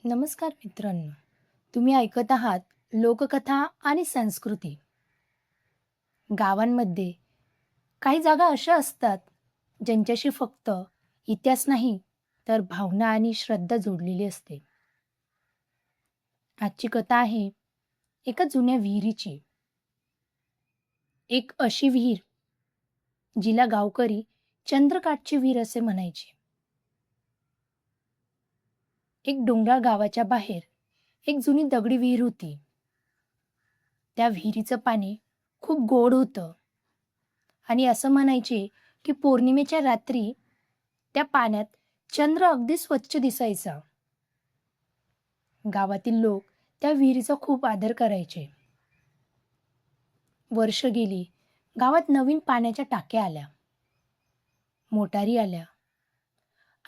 नमस्कार मित्रांनो, तुम्ही ऐकत आहात लोककथा आणि संस्कृती. गावांमध्ये काही जागा अशा असतात ज्यांच्याशी फक्त इतिहास नाही तर भावना आणि श्रद्धा जोडलेली असते. आजची कथा आहे एका जुन्या विहिरीची. एक अशी विहीर जिला गावकरी चंद्रकाठची विहीर असे म्हणायचे. एक डोंगराळ गावाच्या बाहेर एक जुनी दगडी विहीर होती. त्या विहिरीचं पाणी खूप गोड होतं आणि असं म्हणायचे की पौर्णिमेच्या रात्री त्या पाण्यात चंद्र अगदी स्वच्छ दिसायचा. गावातील लोक त्या विहिरीचा खूप आदर करायचे. वर्ष गेली, गावात नवीन पाण्याच्या टाक्या आल्या, मोटारी आल्या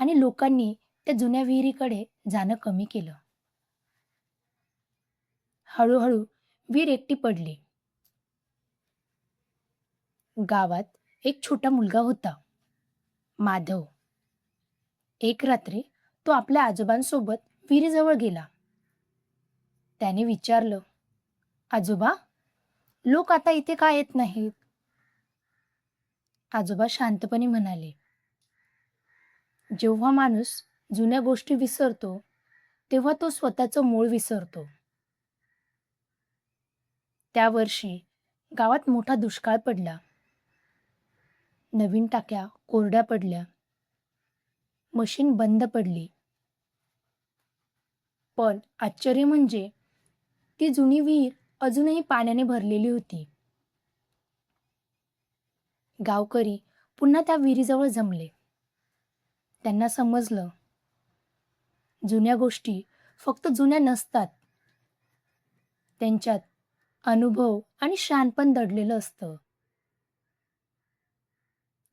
आणि लोकांनी त्या जुन्या विहिरीकडे जाणं कमी केलं. हळूहळू विहीर एकटी पडली. गावात एक छोटा मुलगा होता, माधव. एक रात्री तो आपल्या आजोबांसोबत विहिरीजवळ गेला. त्याने विचारलं, आजोबा, लोक आता इथे का येत नाहीत? आजोबा शांतपणे म्हणाले, जेव्हा माणूस जुन्या गोष्टी विसरतो तेव्हा तो स्वतःचं मूळ विसरतो. त्या वर्षी गावात मोठा दुष्काळ पडला. नवीन टाक्या कोरड्या पडल्या, मशीन बंद पडली. पण आश्चर्य म्हणजे ती जुनी विहीर अजूनही पाण्याने भरलेली होती. गावकरी पुन्हा त्या विहिरीजवळ जमले. त्यांना समजलं, जुन्या गोष्टी फक्त जुन्या नसतात, त्यांच्यात अनुभव आणि शहाणपण दडलेलं असतं.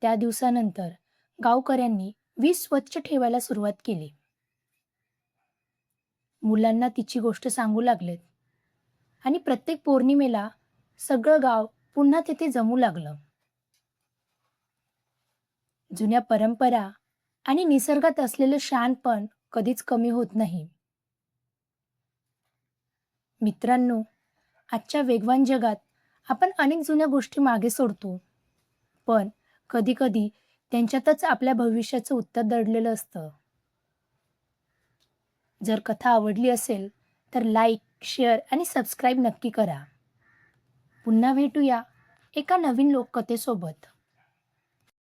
त्या दिवसानंतर गावकऱ्यांनी वीज स्वच्छ ठेवायला सुरुवात केली. मुलांना तिची गोष्ट सांगू लागलेत आणि प्रत्येक पौर्णिमेला सगळं गाव पुन्हा तिथे जमू लागलं. जुन्या परंपरा आणि निसर्गात असलेलं शहाणपण कधीच कमी होत नाही. मित्रांनो, आजच्या वेगवान जगात आपण अनेक जुन्या गोष्टी मागे सोडतो, पण कधी-कधी त्यांच्यातच आपल्या भविष्याचं उत्तर दडलेलं असतं. जर कथा आवडली असेल तर लाईक, शेअर आणि सबस्क्राईब नक्की करा. पुन्हा भेटूया एका नवीन लोककथेसोबत.